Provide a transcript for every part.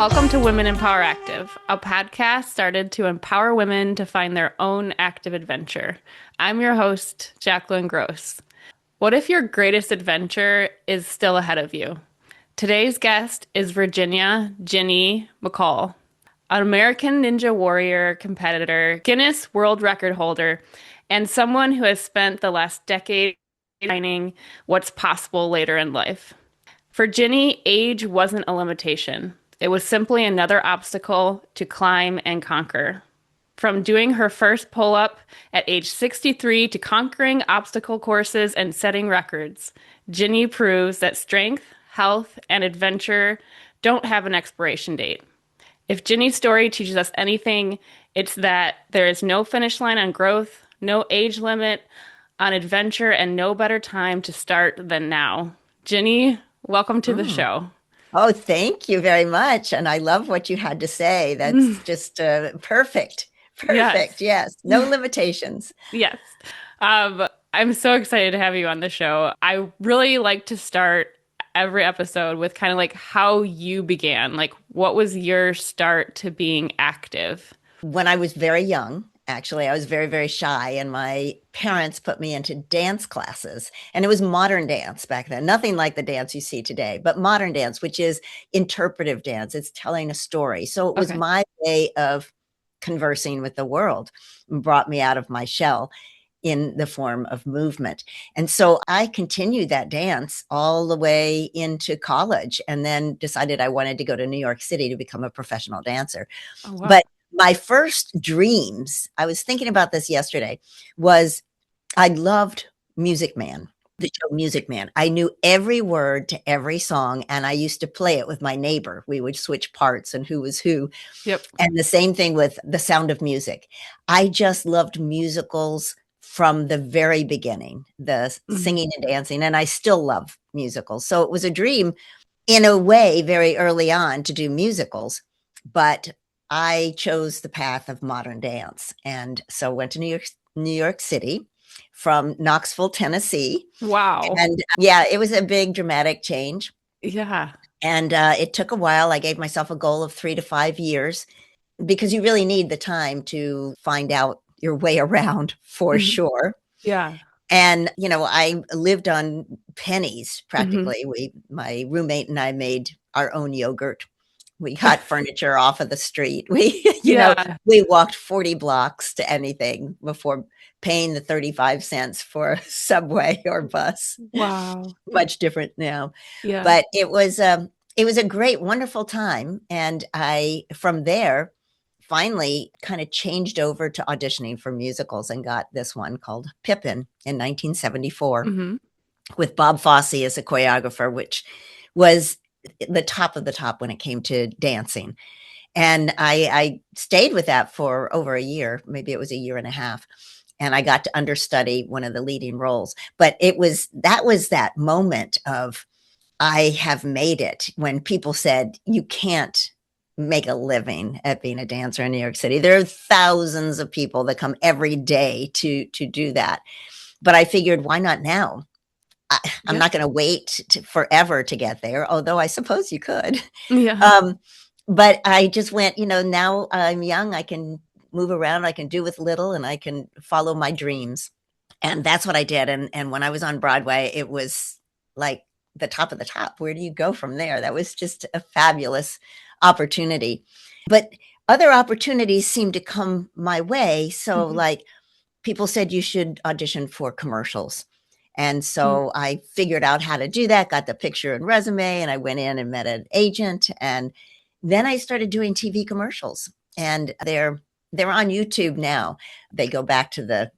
Welcome to Women in Power Active, a podcast started to empower women to find their own active adventure. I'm your host, Jacqueline Gross. What if your greatest adventure is still ahead of you? Today's guest is Virginia Ginny MacColl, an American Ninja Warrior competitor, Guinness World Record holder, and someone who has spent the last decade defining what's possible later in life. For Ginny, age wasn't a limitation. It was simply another obstacle to climb and conquer. From doing her first pull-up at age 63 to conquering obstacle courses and setting records, Ginny proves that strength, health, and adventure don't have an expiration date. If Ginny's story teaches us anything, it's that there is no finish line on growth, no age limit on adventure, and no better time to start than now. Ginny, welcome to the show. Oh, thank you very much. And I love what you had to say. That's just perfect. Perfect. Yes. No limitations. Yes. I'm so excited to have you on the show. I really like to start every episode with kind of like how you began. Like, what was your start to being active? When I was very young, actually, I was very, very shy, and my parents put me into dance classes. And it was modern dance back then, nothing like the dance you see today, but modern dance, which is interpretive dance. It's telling a story. So it was my way of conversing with the world, and brought me out of my shell in the form of movement. And so I continued that dance all the way into college, and then decided I wanted to go to New York City to become a professional dancer. Oh, wow. But my first dreams, I was thinking about this yesterday, was I loved Music Man, the show Music Man. I knew every word to every song, and I used to play it with my neighbor. We would switch parts and who was who. Yep. And the same thing with The Sound of Music. I just loved musicals from the very beginning, the singing and dancing, and I still love musicals. So it was a dream in a way very early on to do musicals, but I chose the path of modern dance. And so went to New York City from Knoxville, Tennessee. Wow. And yeah, it was a big dramatic change. Yeah. And it took a while. I gave myself a goal of 3 to 5 years, because you really need the time to find out your way around for sure. Yeah. And, I lived on pennies practically. My roommate and I made our own yogurt. We got furniture off of the street. We walked 40 blocks to anything before paying the 35 cents for a subway or bus. Wow. Much different now. Yeah. But it was a great, wonderful time. And I, from there, finally kind of changed over to auditioning for musicals and got this one called Pippin in 1974 with Bob Fosse as a choreographer, which was the top of the top when it came to dancing. And I stayed with that for over a year, maybe it was a year and a half. And I got to understudy one of the leading roles. But that was that moment of, I have made it, when people said, you can't make a living at being a dancer in New York City. There are thousands of people that come every day to do that. But I figured, why not now? I'm not going to wait forever to get there, although I suppose you could. Yeah. But I just went, now I'm young, I can move around, I can do with little, and I can follow my dreams. And that's what I did. And when I was on Broadway, it was like the top of the top. Where do you go from there? That was just a fabulous opportunity. But other opportunities seemed to come my way. So like, people said you should audition for commercials. And so I figured out how to do that, got the picture and resume, and I went in and met an agent. And then I started doing TV commercials, and they're on YouTube now. They go back to the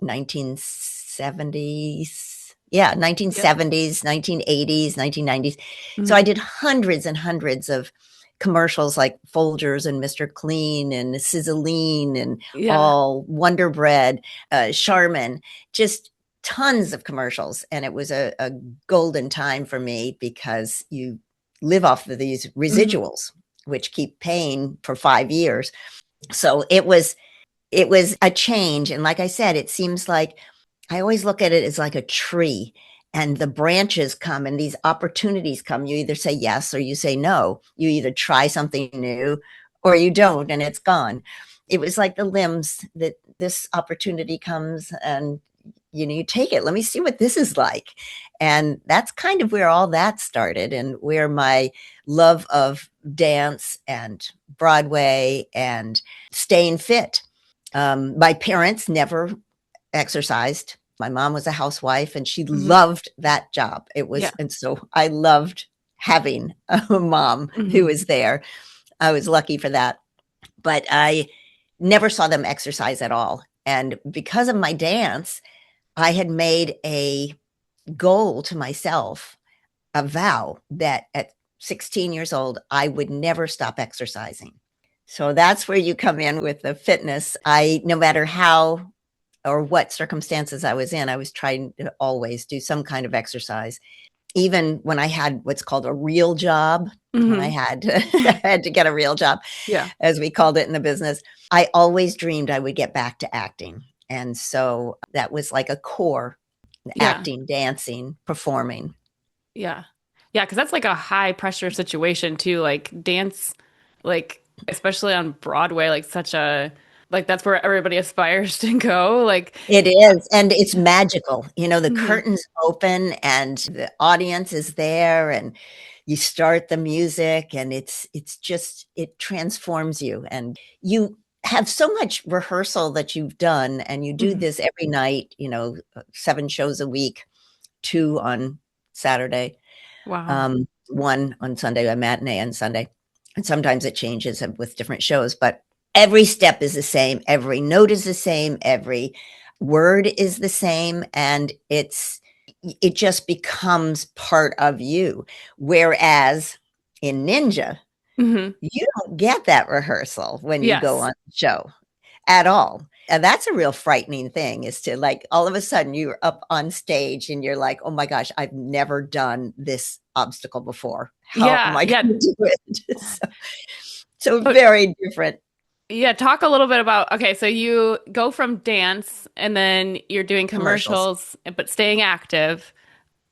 1970s. Yeah, 1970s, 1980s, 1990s. So I did hundreds and hundreds of commercials like Folgers and Mr. Clean and Sizzline and all Wonder Bread, Charmin, just tons of commercials. And it was a golden time for me, because you live off of these residuals, which keep paying for 5 years. So it was a change. And like I said, it seems like I always look at it as like a tree. and the branches come and these opportunities come. You either say yes or you say no. You either try something new or you don't, and it's gone. It was like the limbs that this opportunity comes and you take it. Let me see what this is like. And that's kind of where all that started, and where my love of dance and Broadway and staying fit. My parents never exercised. My mom was a housewife and she Hmm. loved that job. It was, Yeah. and so I loved having a mom who Hmm. was there. I was lucky for that. But I never saw them exercise at all. And because of my dance, I had made a goal to myself, a vow that at 16 years old, I would never stop exercising. So that's where you come in with the fitness. No matter how or what circumstances I was in, I was trying to always do some kind of exercise. Even when I had what's called a real job, when I Hmm. had to, I had to get a real job, Yeah. as we called it in the business, I always dreamed I would get back to acting. And so that was like a core: Yeah. acting, dancing, performing. Yeah. Yeah, because that's like a high pressure situation too. Like dance, like especially on Broadway, like such a like that's where everybody aspires to go. Like, It is, and it's magical. The mhm. curtains open and the audience is there, and you start the music, and it's just, it transforms you, and you have so much rehearsal that you've done, and you do Mhm. this every night, 7 shows a week, 2 on Saturday, Wow. 1 on Sunday, a matinee on Sunday. And sometimes it changes with different shows, but every step is the same. Every note is the same. Every word is the same. And it just becomes part of you. Whereas in Ninja, Hmm. you don't get that rehearsal when you go Yes. on the show at all. And that's a real frightening thing, is to, like, all of a sudden you're up on stage and you're like, oh my gosh, I've never done this obstacle before. How am Yeah. I Yeah. going to do it? So So, very different. yeah, talk a little bit about, okay, so you go from dance and then you're doing Commercials. commercials, but staying active.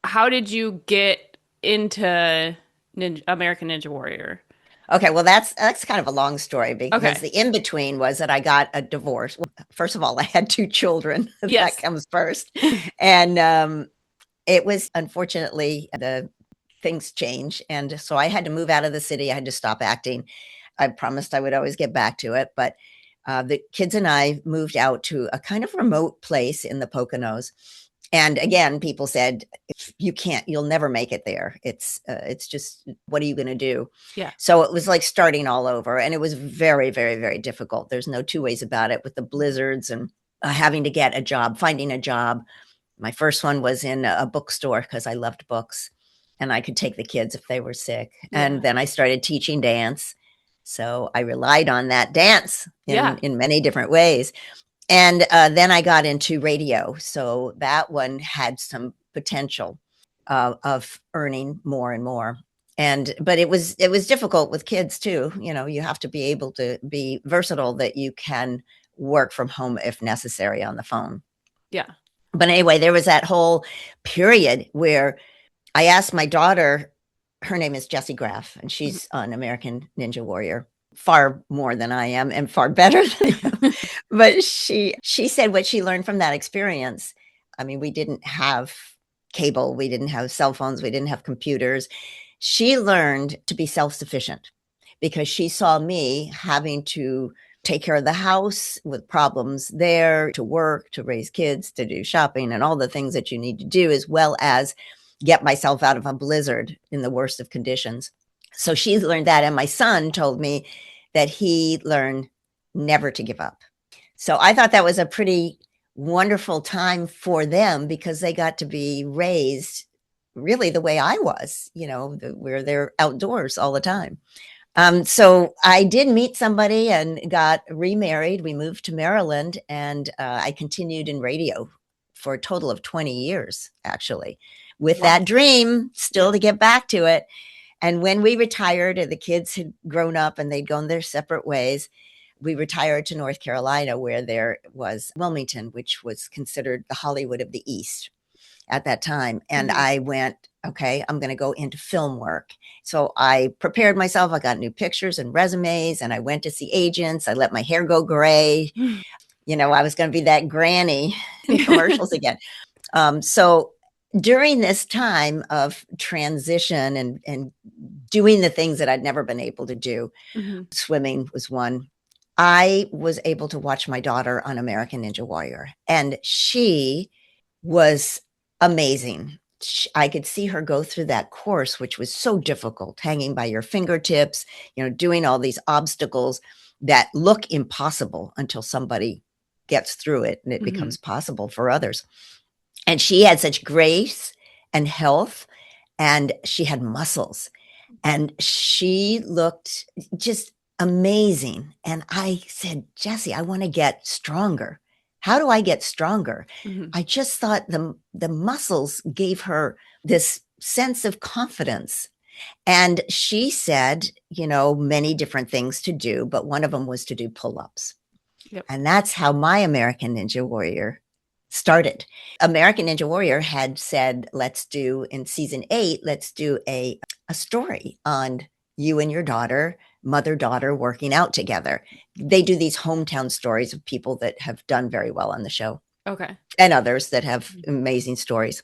How did you get into American Ninja Warrior? Okay, well, that's kind of a long story, because Okay. the in between was that I got a divorce. Well, first of all, I had 2 children. That Yes. comes first. And it was, unfortunately, the things change, and so I had to move out of the city. I had to stop acting. I promised I would always get back to it, but the kids and I moved out to a kind of remote place in the Poconos. And again, people said, if you can't, you'll never make it there. It's just, what are you going to do? Yeah. So it was like starting all over, and it was very, very, very difficult. There's no two ways about it, with the blizzards and having to get a job, finding a job. My first one was in a bookstore, because I loved books and I could take the kids if they were sick. And Yeah. then I started teaching dance. So I relied on that dance in, Yeah. in many different ways. And then I got into radio. So that one had some potential of earning more and more. But it was difficult with kids too. You have to be able to be versatile, that you can work from home if necessary on the phone. Yeah. But anyway, there was that whole period where I asked my daughter, her name is Jessie Graff, and she's an American Ninja Warrior, far more than I am and far better than I am. But she said what she learned from that experience. I mean, we didn't have cable, we didn't have cell phones, we didn't have computers. She learned to be self-sufficient, because she saw me having to take care of the house with problems there, to work, to raise kids, to do shopping, and all the things that you need to do, as well as get myself out of a blizzard in the worst of conditions. So she learned that. And my son told me that he learned never to give up. So I thought that was a pretty wonderful time for them, because they got to be raised really the way I was, where they're outdoors all the time. So I did meet somebody and got remarried. We moved to Maryland, and I continued in radio for a total of 20 years, actually, with Wow. that dream Yeah. still to get back to it. And when we retired and the kids had grown up and they'd gone their separate ways, we retired to North Carolina, where there was Wilmington, which was considered the Hollywood of the East. at that time. And I went, okay, I'm going to go into film work. So I prepared myself. I got new pictures and resumes, and I went to see agents. I let my hair go gray. I was going to be that granny in commercials again. So during this time of transition and doing the things that I'd never been able to do, swimming was one. I was able to watch my daughter on American Ninja Warrior, and she was amazing. I could see her go through that course, which was so difficult, hanging by your fingertips, doing all these obstacles that look impossible until somebody gets through it and it becomes possible for others. And she had such grace and health, and she had muscles, and she looked just amazing. And I said, Jessie, I want to get stronger. How do I get stronger? I just thought the muscles gave her this sense of confidence. And she said, many different things to do, but one of them was to do pull-ups. Yep. And that's how my American Ninja Warrior started. American Ninja Warrior had said, in season 8, let's do a story on you and your daughter, mother-daughter working out together. They do these hometown stories of people that have done very well on the show. Okay. And others that have amazing stories.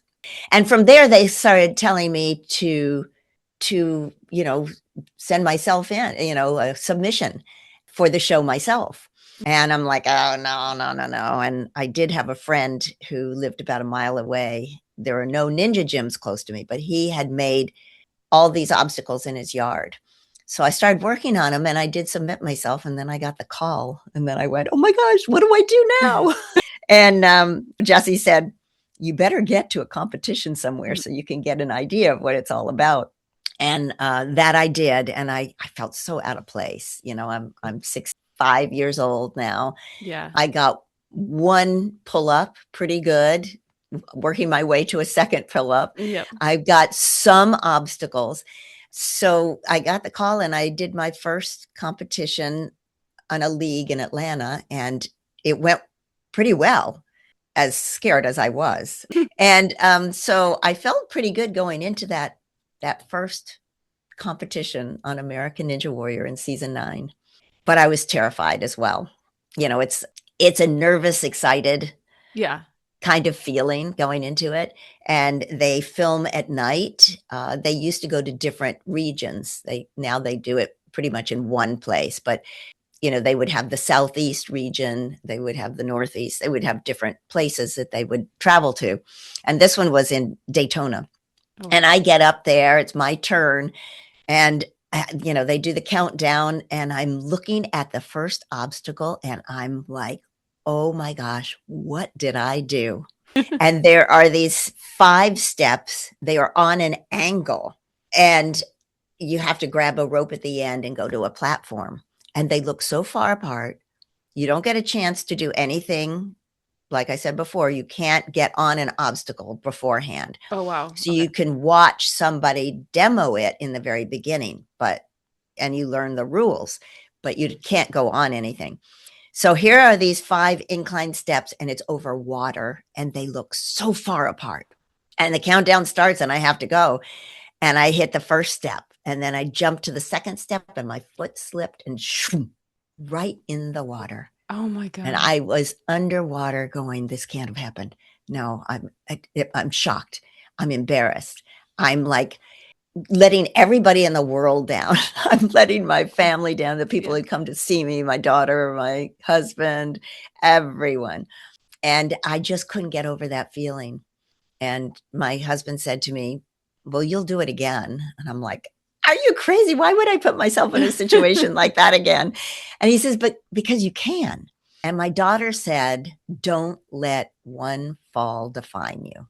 And from there, they started telling me to send myself in, a submission for the show myself. And I'm like, oh, no. And I did have a friend who lived about a mile away. There are no ninja gyms close to me, but he had made all these obstacles in his yard. So I started working on them, and I did submit myself, and then I got the call, and then I went, oh my gosh, what do I do now? And Jessie said, you better get to a competition somewhere so you can get an idea of what it's all about. And that I did, and I felt so out of place. I'm 65 years old now. Yeah. I got one pull-up pretty good, working my way to a second pull-up. Yep. I've got some obstacles. So I got the call, and I did my first competition on a league in Atlanta, and it went pretty well, as scared as I was. And so I felt pretty good going into that first competition on American Ninja Warrior in season 9. But I was terrified as well. It's a nervous, excited kind of feeling going into it. And they film at night. They used to go to different regions. Now they do it pretty much in one place. But, they would have the Southeast region. They would have the Northeast. They would have different places that they would travel to. And this one was in Daytona. Oh. And I get up there. It's my turn. And they do the countdown, and I'm looking at the first obstacle, and I'm like, oh my gosh, what did I do? And there are these 5 steps. They are on an angle, and you have to grab a rope at the end and go to a platform. And they look so far apart. You don't get a chance to do anything. Like I said before, you can't get on an obstacle beforehand. Oh, wow. So you can watch somebody demo it in the very beginning, and you learn the rules, but you can't go on anything. So here are these 5 inclined steps, and it's over water, and they look so far apart. And the countdown starts, and I have to go. And I hit the first step, and then I jumped to the second step, and my foot slipped and shoom, right in the water. Oh my God. And I was underwater going, this can't have happened. No, I'm shocked. I'm embarrassed. I'm like letting everybody in the world down. I'm letting my family down, the people who come to see me, my daughter, my husband, everyone. And I just couldn't get over that feeling. And my husband said to me, well, you'll do it again. And I'm like, are you crazy? Why would I put myself in a situation like that again? And he says, but because you can. And my daughter said, don't let one fall define you.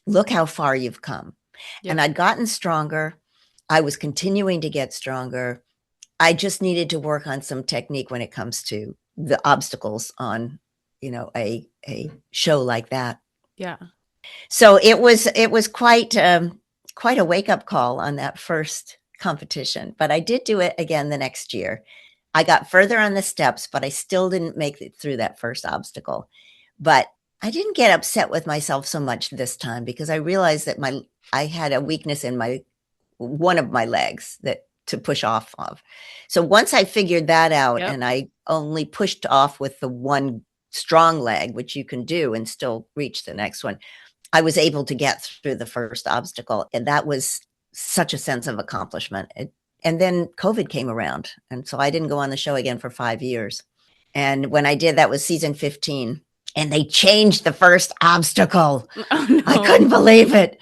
Look how far you've come. Yep. And I'd gotten stronger. I was continuing to get stronger. I just needed to work on some technique when it comes to the obstacles on, a show like that. Yeah. So it was quite a wake-up call on that first competition, but I did do it again the next year. I got further on the steps, but I still didn't make it through that first obstacle. But I didn't get upset with myself so much this time because I realized that I had a weakness in one of my legs that to push off of. So once I figured that out Yep. and I only pushed off with the one strong leg, which you can do and still reach the next one, I was able to get through the first obstacle. And that was such a sense of accomplishment. And then COVID came around. And so I didn't go on the show again for 5 years. And when I did, that was season 15. And they changed the first obstacle. Oh no. I couldn't believe it.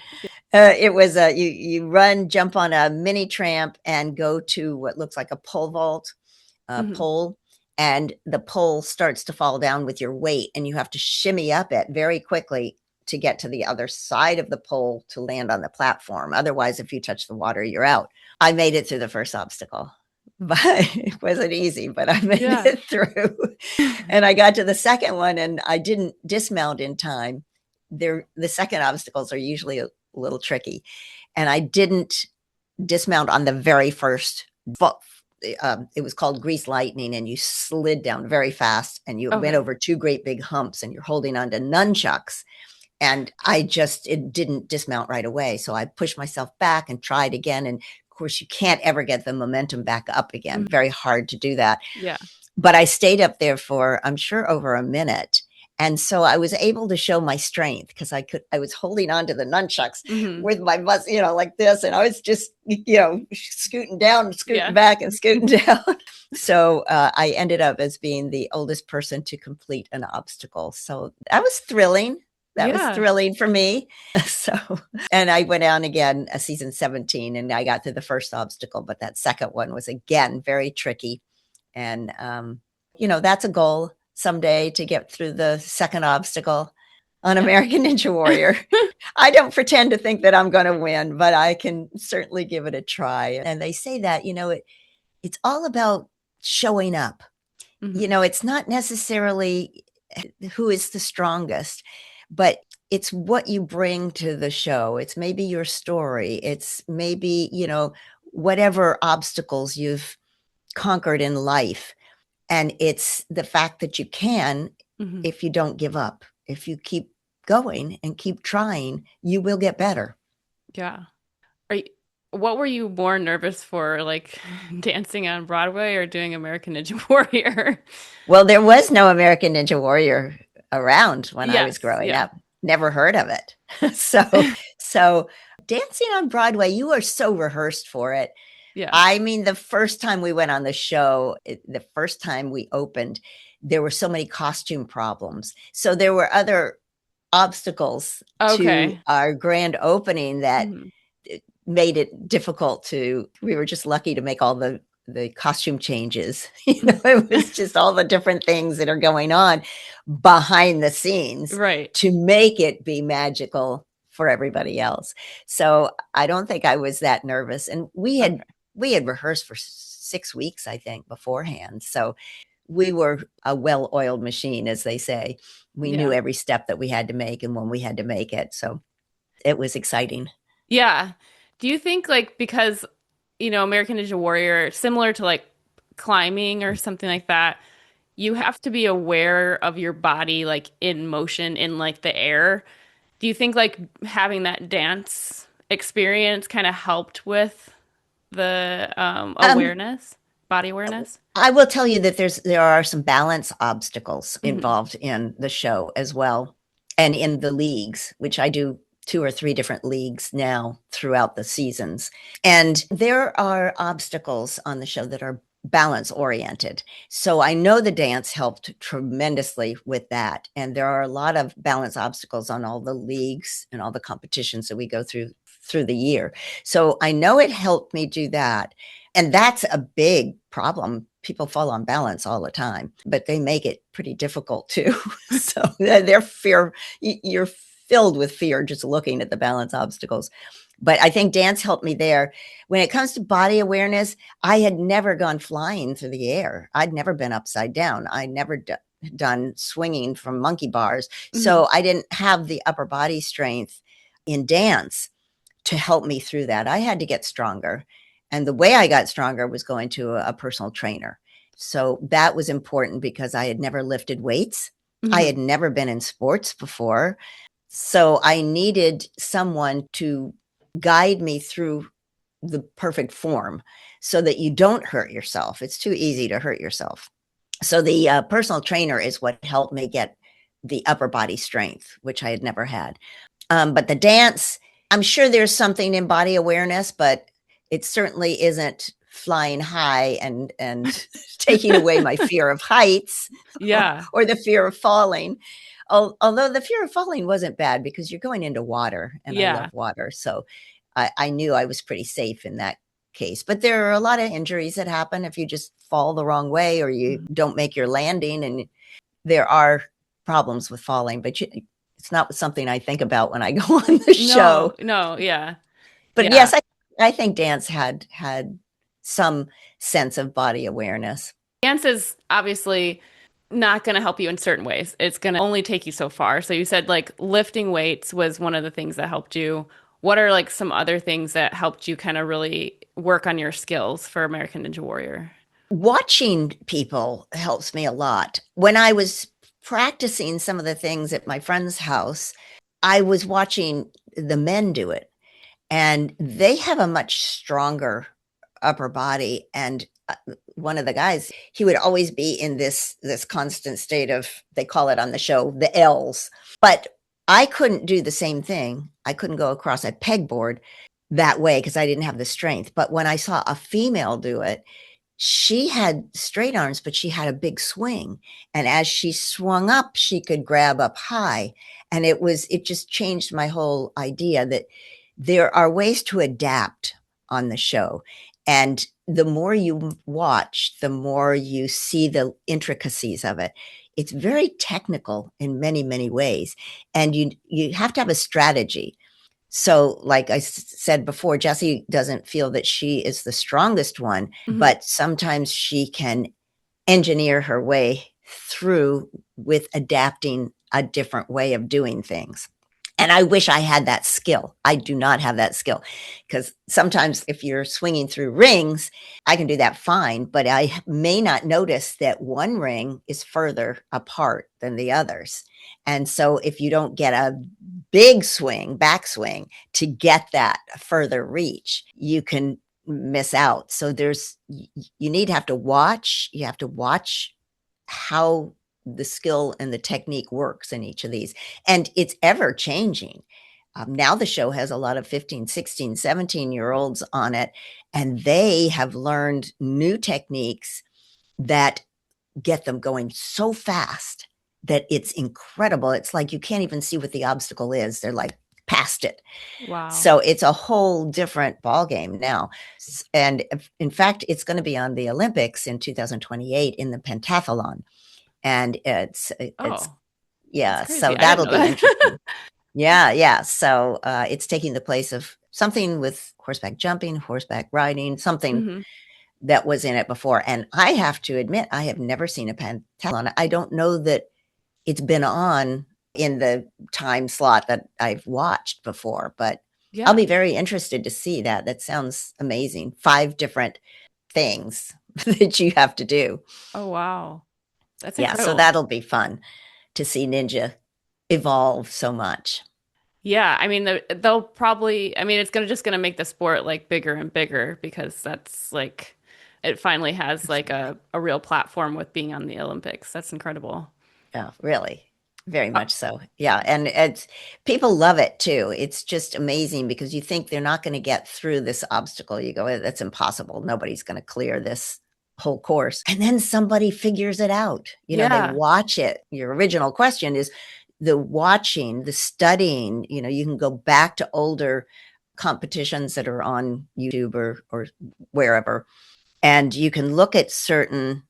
It was you run, jump on a mini tramp, and go to what looks like a pole vault pole, and the pole starts to fall down with your weight, and you have to shimmy up it very quickly to get to the other side of the pole to land on the platform. Otherwise, if you touch the water, you're out. I made it through the first obstacle, but it wasn't easy, but I made it through. And I got to the second one, and I didn't dismount in time. The second obstacles are usually a little tricky, and I didn't dismount on the very first. It was called Grease Lightning, and you slid down very fast, and you went over two great big humps, and you're holding on to nunchucks. And it didn't dismount right away. So I pushed myself back and tried again. And of course, you can't ever get the momentum back up again. Very hard to do that. Yeah. But I stayed up there for, I'm sure, over a minute. And so I was able to show my strength because I was holding on to the nunchucks with my muscle, like this. And I was just, scooting down, scooting back and scooting down. So I ended up as being the oldest person to complete an obstacle. So that was thrilling. That was thrilling for me. And I went on again, season 17, and I got through the first obstacle, but that second one was again very tricky. And, that's a goal someday to get through the second obstacle on American Ninja Warrior. I don't pretend to think that I'm going to win, but I can certainly give it a try. And they say that, it's all about showing up. It's not necessarily who is the strongest, but it's what you bring to the show. It's maybe your story. It's maybe, whatever obstacles you've conquered in life. And it's the fact that you can, if you don't give up, if you keep going and keep trying, you will get better. Yeah. What were you more nervous for, like dancing on Broadway or doing American Ninja Warrior? Well, there was no American Ninja Warrior around when I was growing up. Never heard of it. So dancing on Broadway, you are so rehearsed for it. Yeah. I mean, the first time we went on the show, the first time we opened, there were so many costume problems. So there were other obstacles to our grand opening that made it difficult we were just lucky to make all the costume changes. It was just all the different things that are going on behind the scenes to make it be magical for everybody else. So I don't think I was that nervous. And we had rehearsed for 6 weeks, I think, beforehand. So we were a well-oiled machine, as they say. We knew every step that we had to make and when we had to make it. So it was exciting. Yeah. Do you think because, American Ninja Warrior, similar to climbing or something like that, you have to be aware of your body in motion in the air. Do you think having that dance experience kind of helped with the awareness, body awareness? I will tell you that there are some balance obstacles involved in the show as well, and in the leagues, which I do 2 or 3 different leagues now throughout the seasons. And there are obstacles on the show that are balance oriented. So I know the dance helped tremendously with that. And there are a lot of balance obstacles on all the leagues and all the competitions that we go through the year. So I know it helped me do that. And that's a big problem. People fall on balance all the time, but they make it pretty difficult too. So you're filled with fear just looking at the balance obstacles. But I think dance helped me there. When it comes to body awareness, I had never gone flying through the air. I'd never been upside down. I never done swinging from monkey bars. So I didn't have the upper body strength in dance to help me through that. I had to get stronger. And the way I got stronger was going to a personal trainer. So that was important because I had never lifted weights. I Hmm. had never been in sports before. So I needed someone to guide me through the perfect form so that you don't hurt yourself. It's too easy to hurt yourself. So the personal trainer is what helped me get the upper body strength, which I had never had. But the dance, I'm sure there's something in body awareness, but it certainly isn't flying high and taking away my fear of heights Yeah. or the fear of falling. Although the fear of falling wasn't bad because you're going into water and I love Yeah. water. So I knew I was pretty safe in that case. But there are a lot of injuries that happen if you just fall the wrong way or you Mhm. don't make your landing. And there are problems with falling, but it's not something I think about when I go on the No, show. no, yeah. But Yeah. yes, I think dance had some sense of body awareness. Dance is obviously not going to help you in certain ways. It's going to only take you so far. So you said like lifting weights was one of the things that helped you. What are like some other things that helped you kind of really work on your skills for American Ninja Warrior? Watching people helps me a lot. When I was practicing some of the things at my friend's house, I was watching the men do it, and they have a much stronger upper body. And one of the guys, he would always be in this constant state of, they call it on the show, the L's. But I couldn't do the same thing. I couldn't go across a pegboard that way because I didn't have the strength. But when I saw a female do it, she had straight arms, but she had a big swing. And as she swung up, she could grab up high. And it just changed my whole idea that there are ways to adapt on the show. And the more you watch, the more you see the intricacies of it. It's very technical in many, many ways. And you have to have a strategy. So, like I said before, Jessie doesn't feel that she is the strongest one, Hmm. but sometimes she can engineer her way through with adapting a different way of doing things. And I wish I had that skill. I do not have that skill because sometimes if you're swinging through rings, I can do that fine, but I may not notice that one ring is further apart than the others. And so if you don't get a big swing, backswing to get that further reach, you can miss out. So you need to have to watch, you have to watch how the skill and the technique works in each of these. And it's ever changing. Now the show has a lot of 15, 16, 17-year-olds on it, and they have learned new techniques that get them going so fast that it's incredible. It's like you can't even see what the obstacle is. They're like past it. Wow. So it's a whole different ball game now. And in fact, it's going to be on the Olympics in 2028 in the pentathlon. And it's Oh, that's yeah, crazy. so I didn't that'll know be that. interesting. Yeah, yeah. So it's taking the place of something with horseback jumping, horseback riding, something Hmm. that was in it before. And I have to admit, I have never seen a pentathlon. I don't know that it's been on in the time slot that I've watched before, but I'll Yeah. be very interested to see that. That sounds amazing. 5 different things that you have to do. Oh, wow. That's Yeah, so incredible. that'll be fun to see ninja evolve so much. Yeah, I mean they'll probably I mean it's gonna just gonna make the sport like bigger and bigger because that's like it finally has like Absolutely. a real platform with being on the Olympics. That's incredible. Yeah, really. Very Uh, much so. Yeah, and it's people love it too. It's just amazing because you think they're not going to get through this obstacle. You go, that's impossible. Nobody's going to clear this whole course. And then somebody figures it out. They yeah. watch it. Your original question is the watching, the studying, you can go back to older competitions that are on YouTube or wherever, and you can look at certain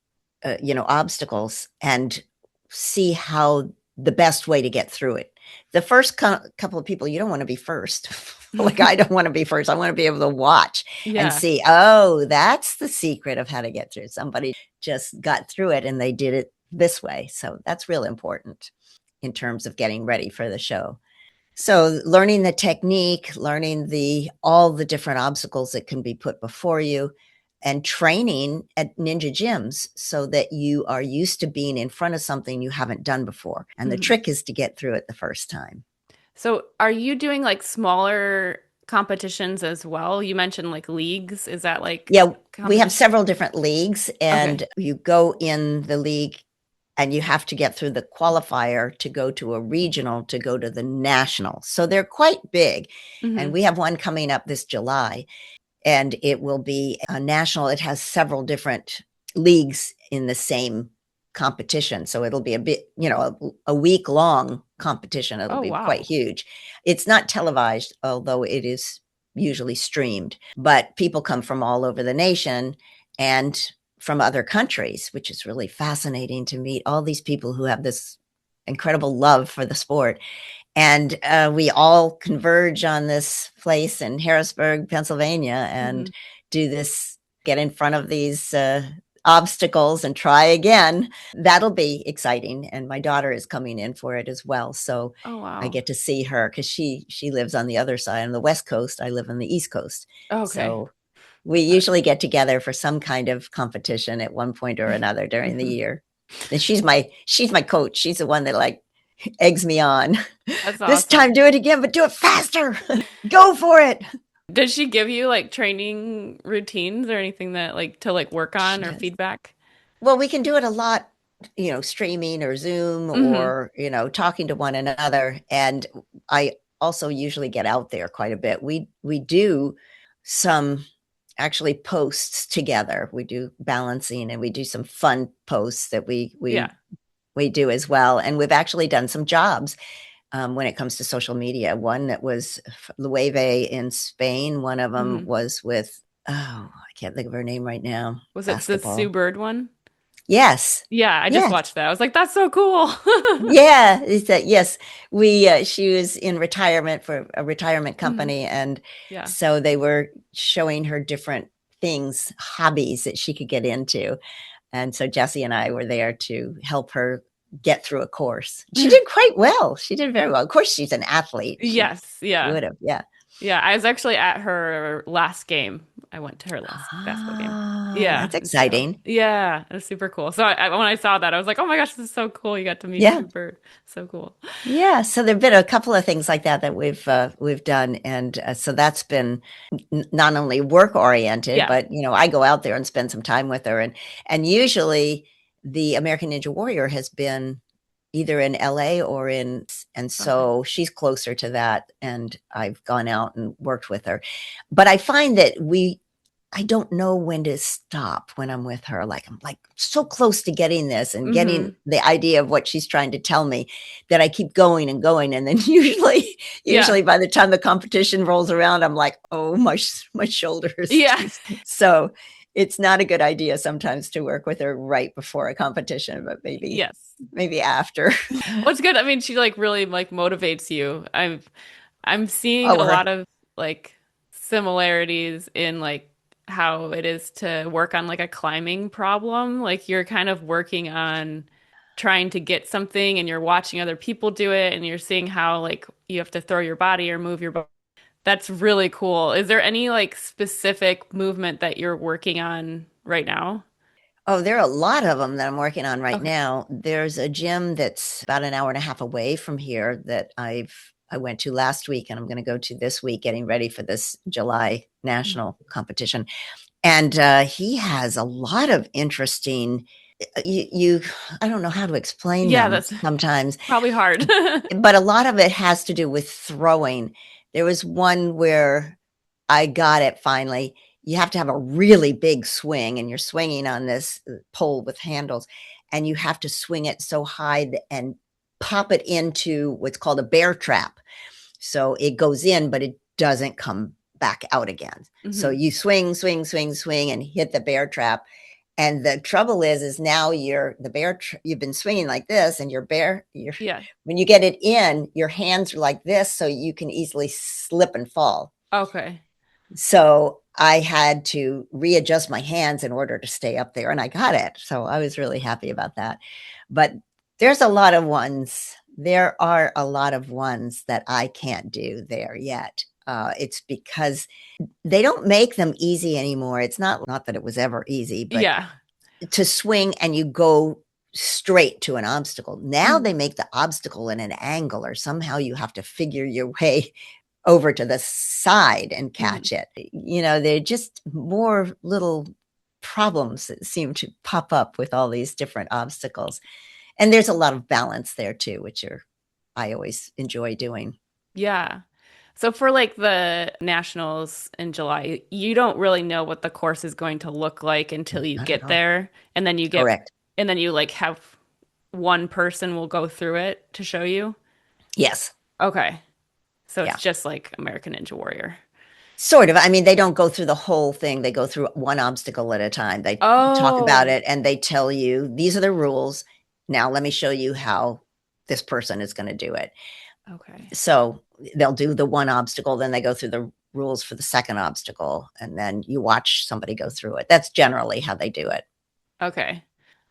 obstacles and see how the best way to get through it. The first couple of people, you don't want to be first. Like I don't want to be first. I want to be able to watch and Yeah. see, oh, that's the secret of how to get through. Somebody just got through it and they did it this way. So that's real important in terms of getting ready for the show. So learning the technique, learning the all the different obstacles that can be put before you, and training at ninja gyms so that you are used to being in front of something you haven't done before. And the Mhm. trick is to get through it the first time. So are you doing like smaller competitions as well? You mentioned like leagues. Is that like Yeah, we have competition? several different leagues, Okay. and you go in the league and you have to get through the qualifier to go to a regional to go to the national. So they're quite big. And Hmm. we have one coming up this July, and it will be a national. It has several different leagues in the same competition. So it'll be a bit, a week long competition. It'll Oh, be quite wow. huge. It's not televised, although it is usually streamed, but people come from all over the nation and from other countries, which is really fascinating to meet all these people who have this incredible love for the sport. And we all converge on this place in Harrisburg, Pennsylvania, and Hmm. do this, get in front of these obstacles and try again. That'll be exciting. And my daughter is coming in for it as well. So Oh, I wow. get to see her because she lives on the other side, on the West Coast. I live on the East Coast. Okay. So we usually get together for some kind of competition at one point or another during the Mhm. year. And she's my coach. She's the one that like eggs me on. That's This awesome. time do it again, but do it faster. Go for it. Does she give you like training routines or anything that like to like work She on or does. feedback? Well, we can do it a lot, streaming or Zoom Hmm. or, talking to one another. And I also usually get out there quite a bit. We do some actually posts together. We do balancing and we do some fun posts that Yeah. we do as well. And we've actually done some jobs when it comes to social media. One that was Lueve in Spain. One of them Hmm. was with, oh, I can't think of her name right now. Was it the Sue Basketball. Bird one? Yes. Yeah, I just Yes. watched that. I was like, that's so cool. Yeah. Is that, yes. She was in retirement for a retirement Hmm. company. And Yeah. so they were showing her different things, hobbies that she could get into. And so Jesse and I were there to help her get through a course. She did quite well. She did very well. Of course, she's an athlete. She Yes. Yeah. would have, yeah. Yeah. I was actually at her last game. I went to her last basketball game. Ah, Yeah. that's And so, exciting. yeah, it was super cool. So when I saw that, I was like, oh my gosh, this is so cool. You got to meet Yeah. Sue Bird. So cool. Yeah, so there've been a couple of things like that we've done, and so that's been not only work oriented, Yeah. but I go out there and spend some time with her, and usually the American Ninja Warrior has been either in LA or and Okay. so she's closer to that, and I've gone out and worked with her, but I find that I don't know when to stop when I'm with her. Like I'm like so close to getting this and getting Hmm. the idea of what she's trying to tell me that I keep going and going. And then usually, Yeah. usually by the time the competition rolls around, I'm like, oh, my shoulders. Yeah. So it's not a good idea sometimes to work with her right before a competition, but Yes. maybe after. Well, it's good. I mean, she like really like motivates you. I'm seeing Oh, a her. lot of like similarities in like how it is to work on like a climbing problem. Like you're kind of working on trying to get something and you're watching other people do it and you're seeing how like you have to throw your body or move your body. That's really cool. Is there any like specific movement that you're working on right now? Oh, there are a lot of them that I'm working on right Okay. now. There's a gym that's about an hour and a half away from here that I went to last week and I'm going to go to this week, getting ready for this July Mhm. national competition. And he has a lot of interesting. You I don't know how to explain Yeah, them that's sometimes, probably hard. but a lot of it has to do with throwing. There was one where I got it finally. You have to have a really big swing, and you're swinging on this pole with handles, and you have to swing it so high and pop it into what's called a bear trap. So it goes in, but it doesn't come back out again. So Hmm. you swing, swing, swing, swing, and hit the bear trap. And the trouble is now you've been swinging like this, and you're Yeah. when you get it in, your hands are like this, so you can easily slip and fall. Okay. So I had to readjust my hands in order to stay up there, and I got it. So I was really happy about that. But there's a lot of ones. There are a lot of ones that I can't do there yet. It's because they don't make them easy anymore. It's not that it was ever easy, but Yeah. to swing and you go straight to an obstacle. Now Mhm. they make the obstacle in an angle, or somehow you have to figure your way over to the side and Mhm. catch it. They're just more little problems that seem to pop up with all these different obstacles. And there's a lot of balance there too, which I always enjoy doing. Yeah. So for like the nationals in July, you don't really know what the course is going to look like until you Not at get all. there, and then Correct. you like have one person will go through it to show you. Yes. Okay. So it's Yeah. just like American Ninja Warrior. Sort of. I mean, they don't go through the whole thing. They go through one obstacle at a time. They talk about Oh, it and they tell you, these are the rules. Now, let me show you how this person is going to do it. okay. So they'll do the one obstacle, then they go through the rules for the second obstacle, and then you watch somebody go through it. That's generally how they do it. Okay. And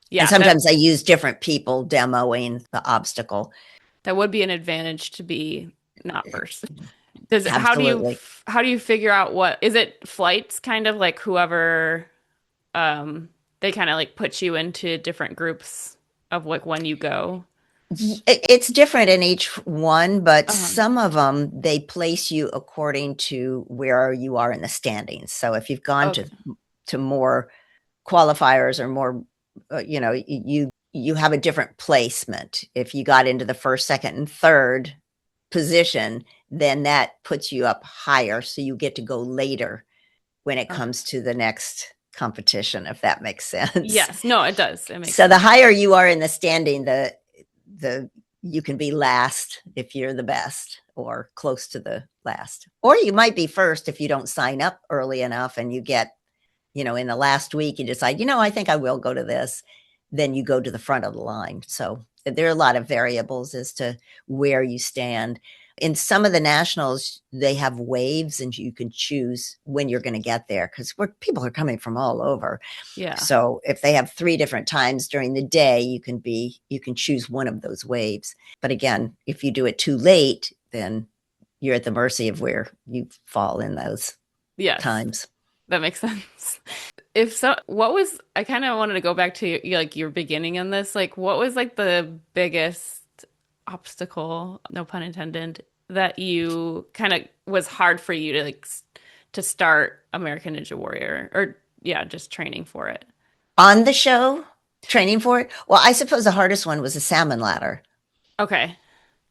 Yeah, sometimes they use different people demoing the obstacle. that would be an advantage to be not first. Absolutely. How do you figure out what is it flights kind of like whoever um they kind of like put you into different groups of like when you go? It's different in each one, but Uh-huh. some of them they place you according to where you are in the standings. So if you've gone Okay. to more qualifiers or more, you have a different placement. If you got into the first, second, and third position, then that puts you up higher, so you get to go later when it Okay. comes to the next competition, if that makes sense. Yes. No, it does. It makes So the sense. higher you are in the standing, the you can be last if you're the best or close to the last. Or you might be first if you don't sign up early enough and you get, in the last week you decide, I think I will go to this, then you go to the front of the line. So there are a lot of variables as to where you stand. In some of the nationals, they have waves and you can choose when you're going to get there because people are coming from all over. Yeah. So if they have 3 different times during the day, you can choose one of those waves. But again, if you do it too late, then you're at the mercy of where you fall in those Yes. times. That makes sense. If so, what was I kind of wanted to go back to like your beginning in this. Like what was like the biggest obstacle, no pun intended, that you kind of was hard for you to like to start American Ninja Warrior or yeah, just training for it. On the show, training for it. Well, I suppose the hardest one was the salmon ladder. Okay.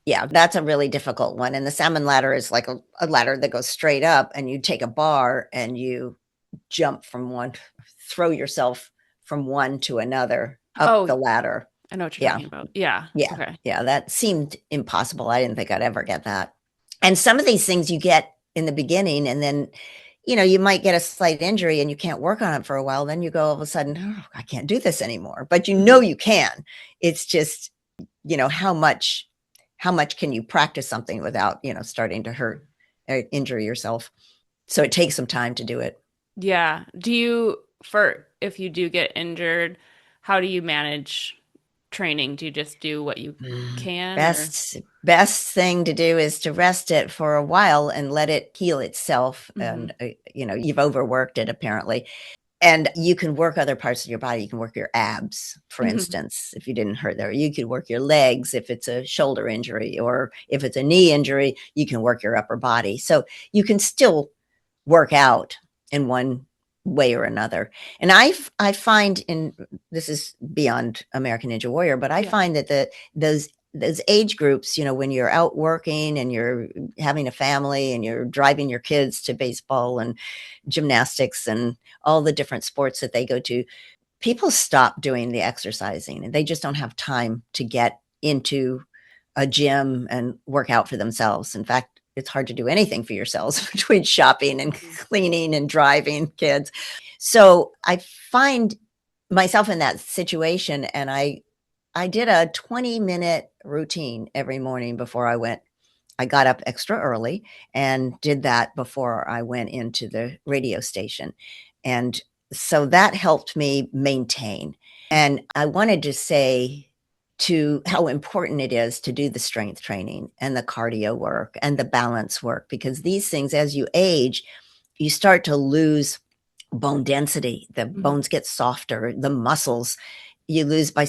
Yeah, that's a really difficult one. And the salmon ladder is like a ladder that goes straight up, and you take a bar and you jump from one, throw yourself from one to another up Oh, the ladder. I know what you're Yeah. talking about. Yeah. Yeah. Okay. Yeah. That seemed impossible. I didn't think I'd ever get that. And some of these things you get in the beginning, and then, you might get a slight injury and you can't work on it for a while. Then you go all of a sudden, oh, I can't do this anymore. But Mhm. you can. It's just, how much can you practice something without, starting to hurt or injure yourself? So it takes some time to do it. Yeah. Do you for if you do get injured, how do you manage training? Do you just do what you can or Best thing to do is to rest it for a while and let it heal itself. Mhm. And you've overworked it apparently, and you can work other parts of your body. You can work your abs, for Mhm. instance, if you didn't hurt there. You could work your legs if it's a shoulder injury, or if it's a knee injury, you can work your upper body. So you can still work out in one way or another. And I find, in this is beyond American Ninja Warrior, but I Yeah. find that those age groups, when you're out working and you're having a family and you're driving your kids to baseball and gymnastics and all the different sports that they go to, people stop doing the exercising and they just don't have time to get into a gym and work out for themselves. In fact, it's hard to do anything for yourselves between shopping and Mhm. cleaning and driving kids. So I find myself in that situation, and I did a 20-minute routine every morning before I went. I got up extra early and did that before I went into the radio station. And so that helped me maintain. And I wanted to say to how important it is to do the strength training and the cardio work and the balance work, because these things, as you age, you start to lose bone density. The bones get softer, the muscles you lose by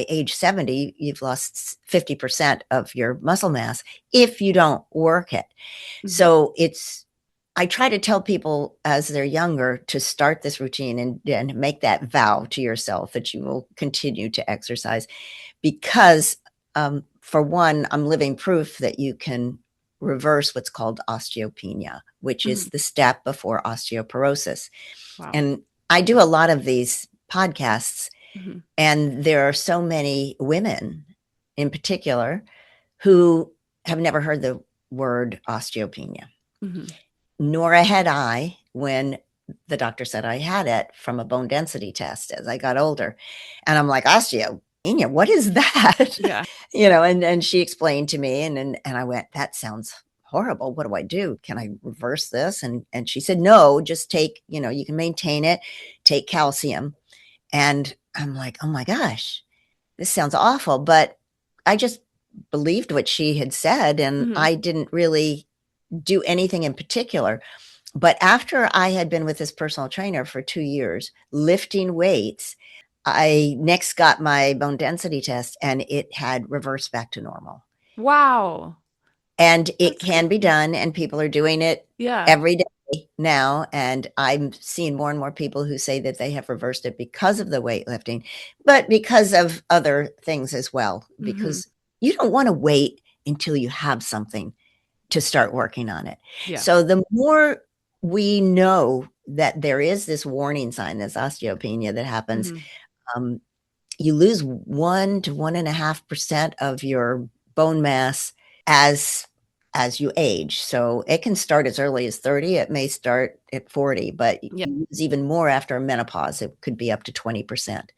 age 70, you've lost 50% of your muscle mass if you don't work it. So I try to tell people as they're younger to start this routine and make that vow to yourself that you will continue to exercise, because for one, I'm living proof that you can reverse what's called osteopenia, which is the step before osteoporosis. Wow. And I do a lot of these podcasts, and there are so many women in particular who have never heard the word osteopenia. Nor had I when the doctor said I had it from a bone density test as I got older. And I'm like, osteopenia, what is that? Yeah. And she explained to me, and I went, that sounds horrible. What do I do? Can I reverse this? And she said, no, just take, you can maintain it, take calcium. And I'm like, oh my gosh, this sounds awful. But I just believed what she had said, and I didn't really do anything in particular. But after I had been with this personal trainer for 2 years, lifting weights, I next got my bone density test, and it had reversed back to normal. Wow. And it can be done, and people are doing it every day now. And I'm seeing more and more people who say that they have reversed it because of the weightlifting, but because of other things as well, because you don't want to wait until you have something to start working on it. So the more we know that there is this warning sign, this osteopenia that happens, you lose 1 to 1.5% of your bone mass as you age. So it can start as early as 30. It may start at 40, but you lose even more after menopause. It could be up to 20%.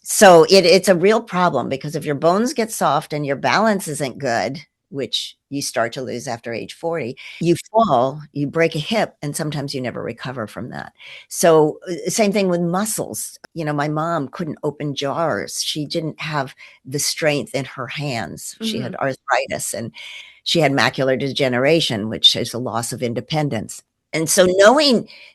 So it's a real problem, because if your bones get soft and your balance isn't good, which you start to lose after age 40, you fall, you break a hip, and sometimes you never recover from that. So same thing with muscles. My mom couldn't open jars. She didn't have the strength in her hands. She had arthritis, and she had macular degeneration, which is a loss of independence. And so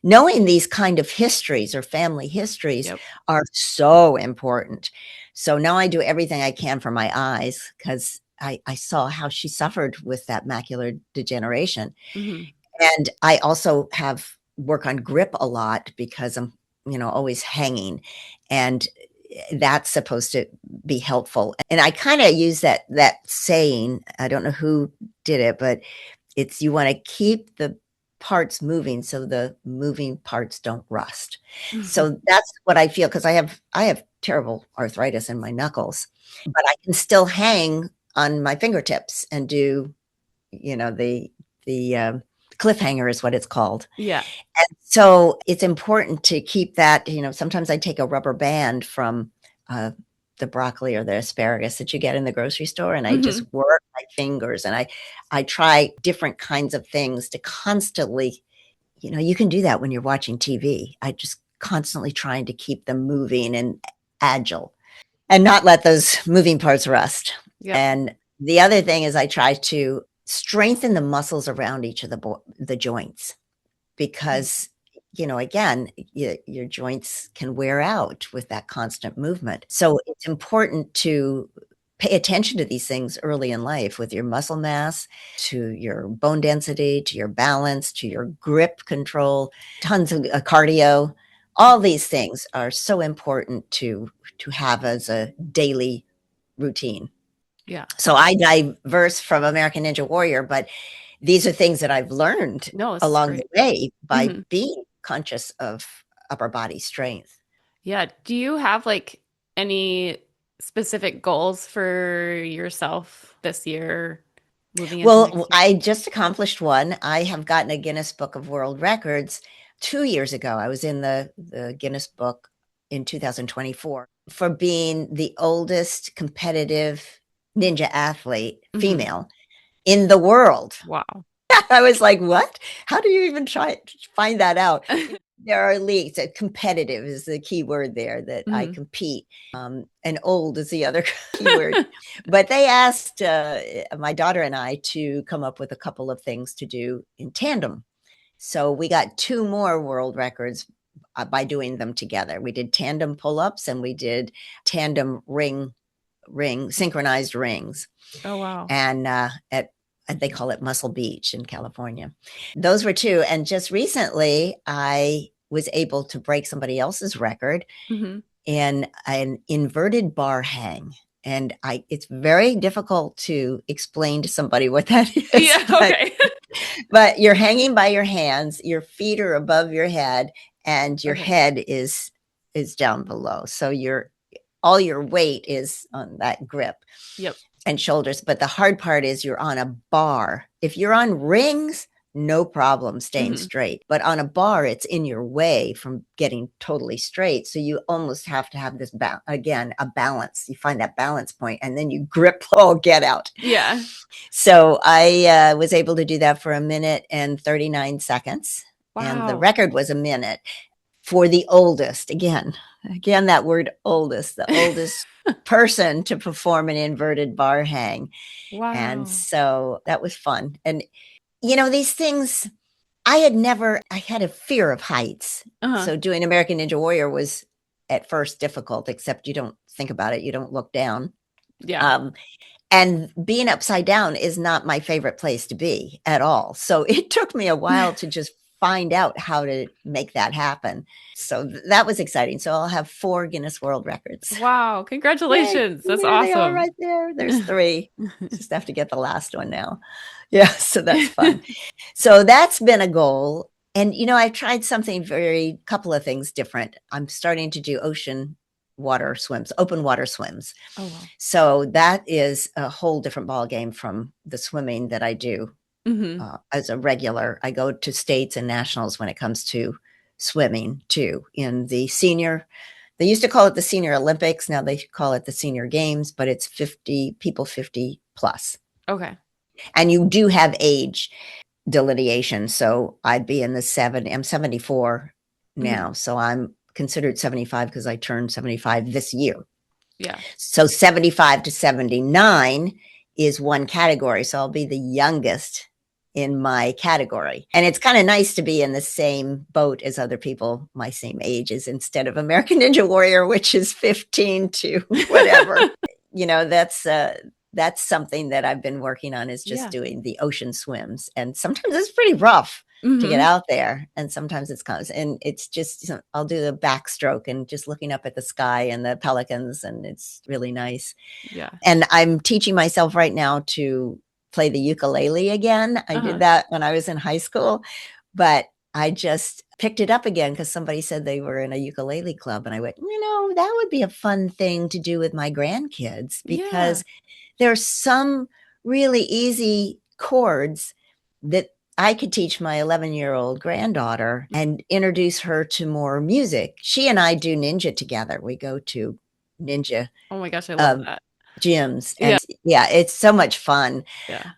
knowing these kind of histories or family histories are so important. So now I do everything I can for my eyes, because I saw how she suffered with that macular degeneration. And I also have work on grip a lot, because I'm, always hanging, and that's supposed to be helpful. And I kind of use that saying, I don't know who did it, but it's, you want to keep the parts moving so the moving parts don't rust. So that's what I feel, because I have terrible arthritis in my knuckles, but I can still hang on my fingertips and do, the cliffhanger is what it's called. Yeah. And so it's important to keep that, sometimes I take a rubber band from the broccoli or the asparagus that you get in the grocery store, and I just work my fingers, and I try different kinds of things to constantly, you can do that when you're watching TV. I just constantly trying to keep them moving and agile and not let those moving parts rust. And the other thing is I try to strengthen the muscles around each of the joints, because again, your joints can wear out with that constant movement. So it's important to pay attention to these things early in life, with your muscle mass, to your bone density, to your balance, to your grip control, tons of cardio. All these things are so important to have as a daily routine. Yeah. So I diverse from American Ninja Warrior, but these are things that I've learned along the way by being conscious of upper body strength. Yeah. Do you have like any specific goals for yourself this year, moving into next year? I just accomplished one. I have gotten a Guinness Book of World Records 2 years ago. I was in the Guinness Book in 2024 for being the oldest competitive ninja athlete, female, in the world. Wow. I was like, what? How do you even find that out? there are leagues. Competitive is the key word there, that I Hmm. compete. And old is the other key word. But they asked my daughter and I to come up with a couple of things to do in tandem. So we got two more world records by doing them together. We did tandem pull-ups and we did tandem synchronized rings. Oh, wow. And at they call it Muscle Beach in California. Those were two. And just recently, I was able to break somebody else's record Hmm. in an inverted bar hang. And it's very difficult to explain to somebody what that is, Yeah, okay. but you're hanging by your hands, your feet are above your head, and your Okay. head is down below. So all your weight is on that grip Yep. and shoulders. But the hard part is you're on a bar. If you're on rings, no problem staying Hmm. straight. But on a bar, it's in your way from getting totally straight. So you almost have to have this, again, a balance. You find that balance point and then you grip all get out. Yeah. So I was able to do that for 1 minute and 39 seconds. And the Wow. record was 1 minute for the oldest. Again, that word oldest, the oldest person to perform an inverted bar hang. And Wow. so that was fun. And, these things, I had a fear of heights. Uh-huh. So doing American Ninja Warrior was at first difficult, except you don't think about it. You don't look down. Yeah. Um, and being upside down is not my favorite place to be at all. So it took me a while to just find out how to make that happen. So that was exciting. So I'll have 4 Guinness World Records. Wow. Yay. Congratulations. That's There they are awesome. right there. There's 3. Just have to get the last one now. Yeah. So that's fun. So that's been a goal. And, I've tried something couple of things different. I'm starting to do open water swims. Oh, wow. So that is a whole different ball game from the swimming that I do Hmm. as a regular. I go to states and nationals when it comes to swimming too. They used to call it the Senior Olympics. Now they call it the Senior Games, but it's 50 people, 50 plus. Okay. And you do have age delineation. So I'd be in I'm 74 Hmm. now. So I'm considered 75 because I turned 75 this year. Yeah. So 75 to 79 is one category. So I'll be the youngest in my category. And it's kind of nice to be in the same boat as other people my same ages instead of American Ninja Warrior, which is 15 to whatever. That's something that I've been working on, is just Yeah. doing the ocean swims. And sometimes it's pretty rough to get Hmm. out there. And sometimes it's just, I'll do the backstroke and just looking up at the sky and the pelicans. And it's really nice. Yeah. And I'm teaching myself right now to play the ukulele again. I did Uh-huh. that when I was in high school, but I just picked it up again because somebody said they were in a ukulele club. And I went, that would be a fun thing to do with my grandkids, Yeah. because there's some really easy chords that I could teach my 11-year-old granddaughter and introduce her to more music. She and I do ninja together. We go to ninja Oh my gosh, I love uh, that. gyms, Yeah. and yeah, it's so much fun. Yeah.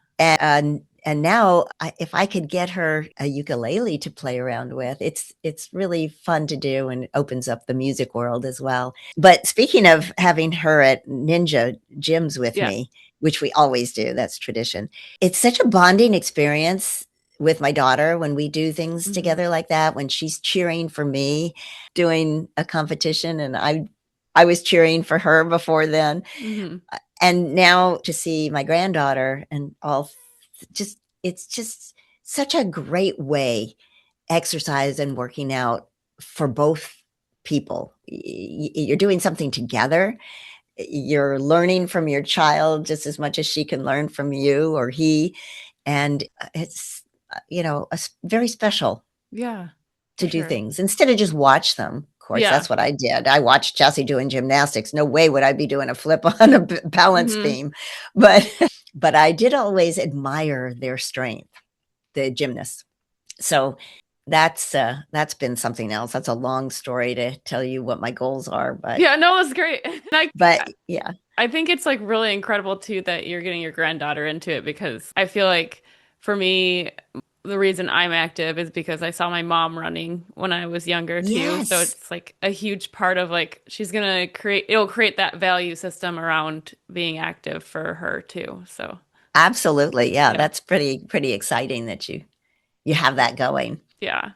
And now, if I could get her a ukulele to play around with, it's really fun to do, and it opens up the music world as well. But speaking of having her at ninja gyms with Yeah. me, which we always do, that's tradition. It's such a bonding experience with my daughter when we do things Hmm. together like that. When she's cheering for me, doing a competition, and I was cheering for her before then, Hmm. and now to see my granddaughter and all, just it's just such a great way, exercise and working out, for both people. You're doing something together. You're learning from your child just as much as she can learn from you or he. And it's very special Yeah, to for do sure. things instead of just watch them. Of course, Yeah. that's what I did. I watched Jesse doing gymnastics. No way would I be doing a flip on a balance Hmm. beam. But but I did always admire their strength, the gymnasts. So that's been something else. That's a long story to tell you what my goals are, but Yeah, no, it was great. And yeah. I think it's like really incredible too that you're getting your granddaughter into it because I feel like for me, the reason I'm active is because I saw my mom running when I was younger too. So Yes, it's like a huge part of like she's gonna create it'll create that value system around being active for her too. So absolutely. Yeah, yeah. that's pretty exciting that you have that going. Yeah.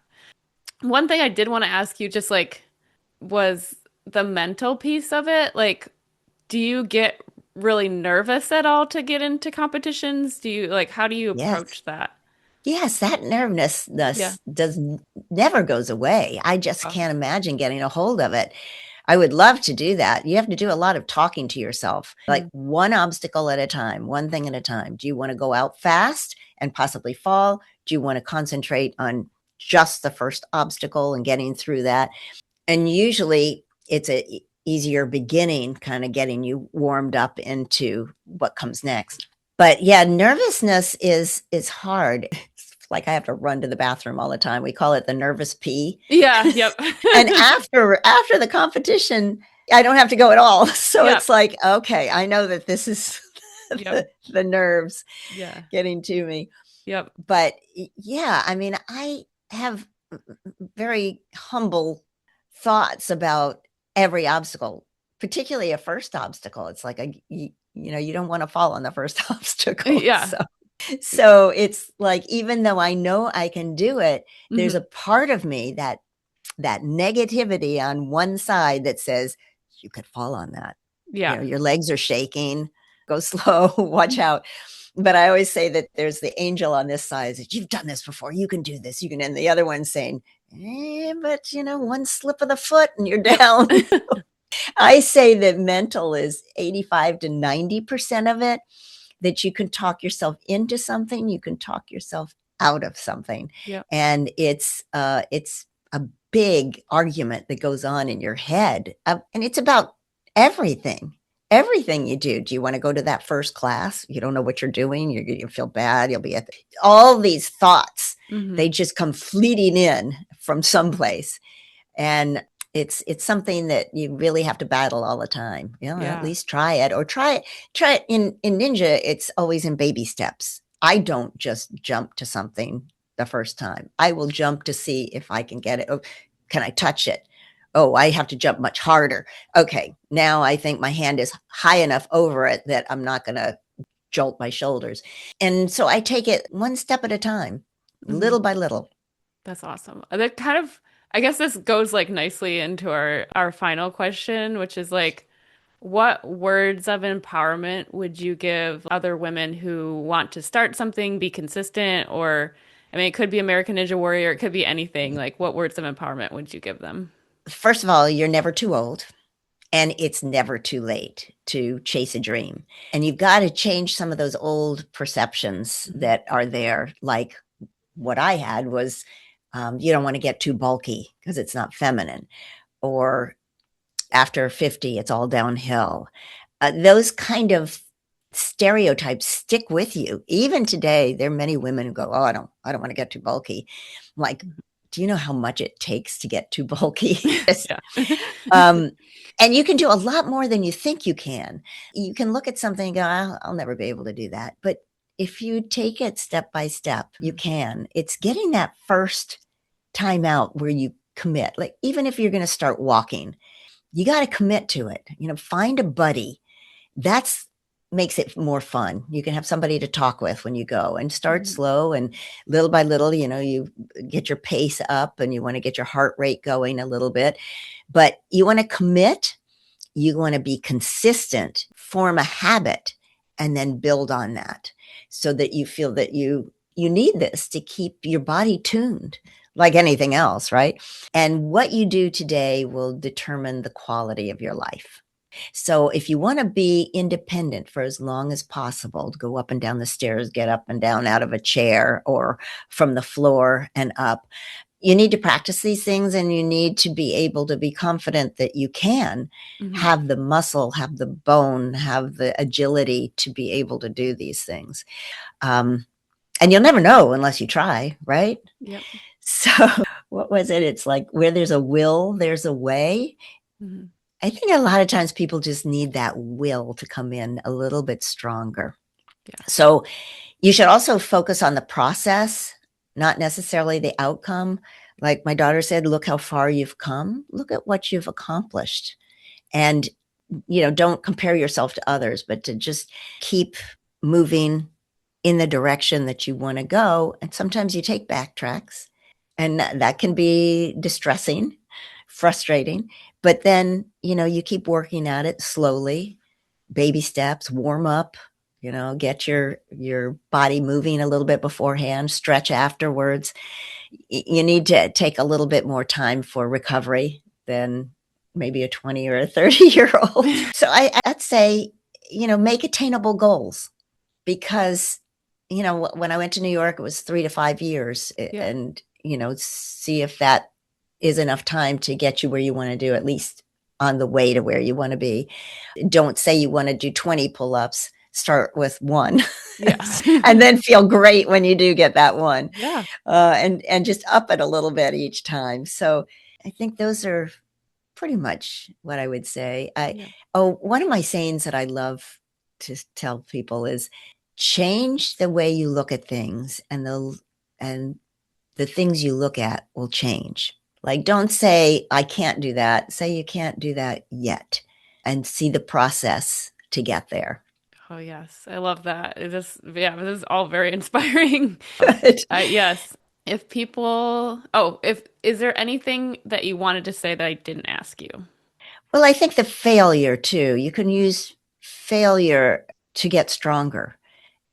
One thing I did want to ask you just like was the mental piece of it. Like, do you get really nervous at all to get into competitions? Do you like how do you Yes. approach that? Yes, that Yeah. nervousness never goes away. I just Oh. can't imagine getting a hold of it. I would love to do that. You have to do a lot of talking to yourself, like Mhm. one obstacle at a time, one thing at a time. Do you want to go out fast and possibly fall? Do you want to concentrate on just the first obstacle and getting through that? And usually it's a easier beginning, kind of getting you warmed up into what comes next. But yeah, nervousness is hard. It's like I have to run to the bathroom all the time. We call it the nervous pee. Yeah, yep. And after the competition, I don't have to go at all. So Yep. it's like, okay, I know that this is Yep. the nerves Yeah. getting to me. Yep. But yeah, I mean, I have very humble thoughts about every obstacle, particularly a first obstacle. It's like you don't want to fall on the first obstacle. Yeah. So it's like even though I know I can do it, there's Hmm. a part of me that negativity on one side that says you could fall on that. Yeah. Your legs are shaking. Go slow. Watch out. But I always say that there's the angel on this side that you've done this before. You can do this. You can. And the other one saying, but one slip of the foot and you're Yep. down. I say that mental is 85 to 90% of it, that you can talk yourself into something, you can talk yourself out of something. Yep. And it's a big argument that goes on in your head. And it's about everything. Everything you do. Do you want to go to that first class? You don't know what you're doing. You feel bad. You'll be all these thoughts. Hmm. They just come fleeting in from someplace. And it's something that you really have to battle all the time. At Yeah. least try it, or try it in ninja. It's always in baby steps. I don't just jump to something the first time. I will jump to see if I can get it. Oh, can I touch it? Oh, I have to jump much harder. Okay, now I think my hand is high enough over it that I'm not going to jolt my shoulders. And so I take it one step at a time, Hmm. little by little. That's awesome. That kind of, I guess this goes like nicely into our final question, which is like, what words of empowerment would you give other women who want to start something, be consistent, or I mean, it could be American Ninja Warrior, it could be anything. Like, what words of empowerment would you give them? First of all, you're never too old. And it's never too late to chase a dream. And you've got to change some of those old perceptions Mhm. that are there. Like what I had was you don't want to get too bulky because it's not feminine. Or after 50, it's all downhill. Those kind of stereotypes stick with you. Even today, there are many women who go, "Oh, I don't want to get too bulky." I'm like, do you know how much it takes to get too bulky? Yeah. Um, and you can do a lot more than you think you can. You can look at something and go, I'll never be able to do that. But if you take it step by step, you can. It's getting that first time out where you commit. Like, even if you're going to start walking, you got to commit to it. Find a buddy. That's makes it more fun. You can have somebody to talk with when you go, and start Mhm. slow, and little by little, you get your pace up, and you want to get your heart rate going a little bit. But you want to commit, you want to be consistent, form a habit, and then build on that so that you feel that you need this to keep your body tuned like anything else, right? And what you do today will determine the quality of your life. So if you want to be independent for as long as possible, to go up and down the stairs, get up and down out of a chair or from the floor and up, you need to practice these things, and you need to be able to be confident that you can Mhm. have the muscle, have the bone, have the agility to be able to do these things. Um, and you'll never know unless you try, right? Yep. So, what was it? It's like where there's a will, there's a way. Mhm. I think a lot of times people just need that will to come in a little bit stronger. Yeah. So, you should also focus on the process not necessarily the outcome. Like my daughter said, look how far you've come. Look at what you've accomplished. And, don't compare yourself to others, but to just keep moving in the direction that you want to go. And sometimes you take backtracks, and that can be distressing, frustrating. But then, you keep working at it slowly, baby steps, warm up, get your body moving a little bit beforehand, stretch afterwards. You need to take a little bit more time for recovery than maybe a 20 or a 30-year-old. So I'd say, make attainable goals, because, when I went to New York, it was 3 to 5 years, Yeah. and, see if that is enough time to get you where you want to do, at least on the way to where you want to be. Don't say you want to do 20 pull-ups. Start with one. Yeah. And then feel great when you do get that one. Yeah. And just up it a little bit each time. So I think those are pretty much what I would say. Yeah. One of my sayings that I love to tell people is, change the way you look at things, and the things you look at will change. Like, don't say, I can't do that. Say you can't do that yet, and see the process to get there. Oh, yes. I love that. This is all very inspiring. Good. Yes. Is there anything that you wanted to say that I didn't ask you? Well, I think the failure too, you can use failure to get stronger.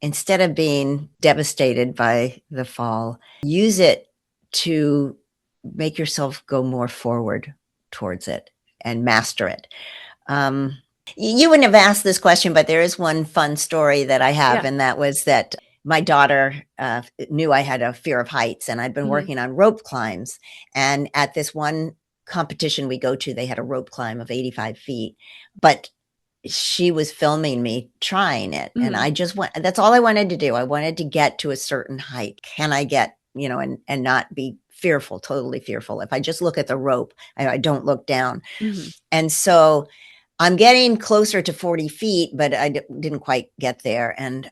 Instead of being devastated by the fall, use it to make yourself go more forward towards it and master it. You wouldn't have asked this question, but there is one fun story that I have, Yeah. and that was that my daughter knew I had a fear of heights, and I'd been working on rope climbs. And at this one competition we go to, they had a rope climb of 85 feet, but she was filming me trying it. And I just that's all I wanted to do. I wanted to get to a certain height. Can I get, and not be fearful, totally fearful. If I just look at the rope, I don't look down. And so I'm getting closer to 40 feet, but I didn't quite get there. And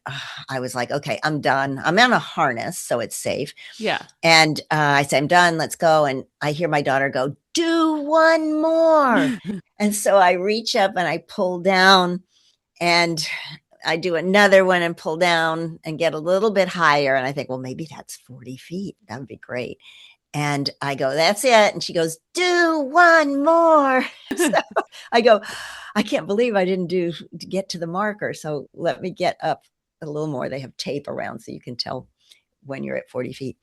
I was like, okay, I'm done. I'm on a harness, so it's safe. Yeah. And I said, I'm done. Let's go. And I hear my daughter go, do one more. And so I reach up and I pull down, and I do another one and pull down and get a little bit higher. And I think, well, maybe that's 40 feet. That would be great. And I go, that's it. And she goes, do one more. So I go, I can't believe I didn't get to the marker. So let me get up a little more. They have tape around so you can tell when you're at 40 feet.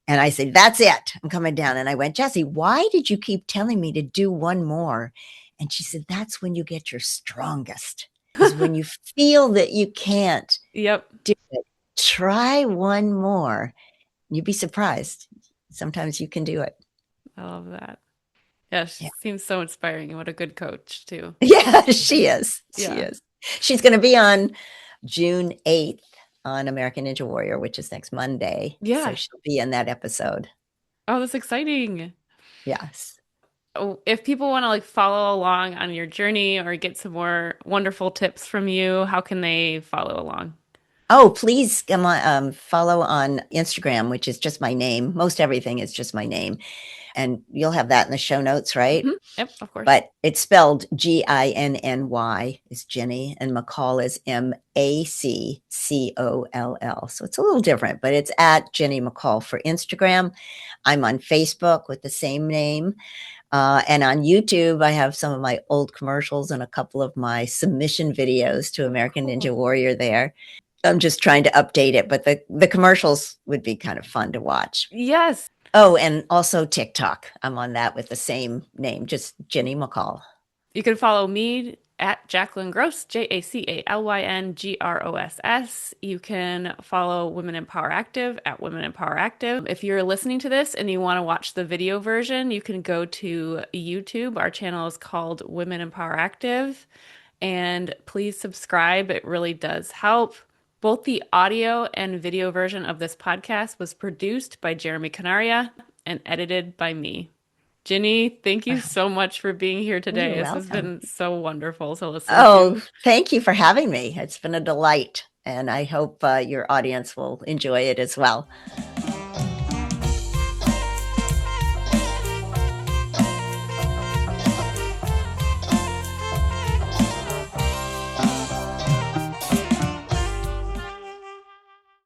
And I said, that's it. I'm coming down. And I went, Jessie, why did you keep telling me to do one more? And she said, that's when you get your strongest. Because when you feel that you can't do it, try one more. You'd be surprised. Sometimes you can do it. I love that. Yeah, she seems so inspiring. What a good coach, too. Yeah, she is. She Yeah. is. She's going to be on June 8th on American Ninja Warrior, which is next Monday. Yeah. So she'll be in that episode. Oh, that's exciting. Yes. If people want to follow along on your journey or get some more wonderful tips from you, how can they follow along? Oh, please come on, follow on Instagram, which is just my name. Most everything is just my name. And you'll have that in the show notes, right? Yep, of course. But it's spelled Ginny is Ginny, and MacColl is MacColl. So it's a little different, but it's at Ginny MacColl for Instagram. I'm on Facebook with the same name. And on YouTube, I have some of my old commercials and a couple of my submission videos to American Ninja Warrior there. I'm just trying to update it, but the commercials would be kind of fun to watch. Yes. Oh, and also TikTok. I'm on that with the same name, just Ginny MacColl. You can follow me at Jacqueline Gross, JACALYNGROSS. You can follow Women in Power Active at Women in Power Active. If you're listening to this and you want to watch the video version, you can go to YouTube. Our channel is called Women in Power Active. And please subscribe. It really does help. Both the audio and video version of this podcast was produced by Jeremy Canaria and edited by me. Ginny, thank you so much for being here today. This has been so wonderful to listen to. Oh, thank you for having me. It's been a delight, and I hope your audience will enjoy it as well.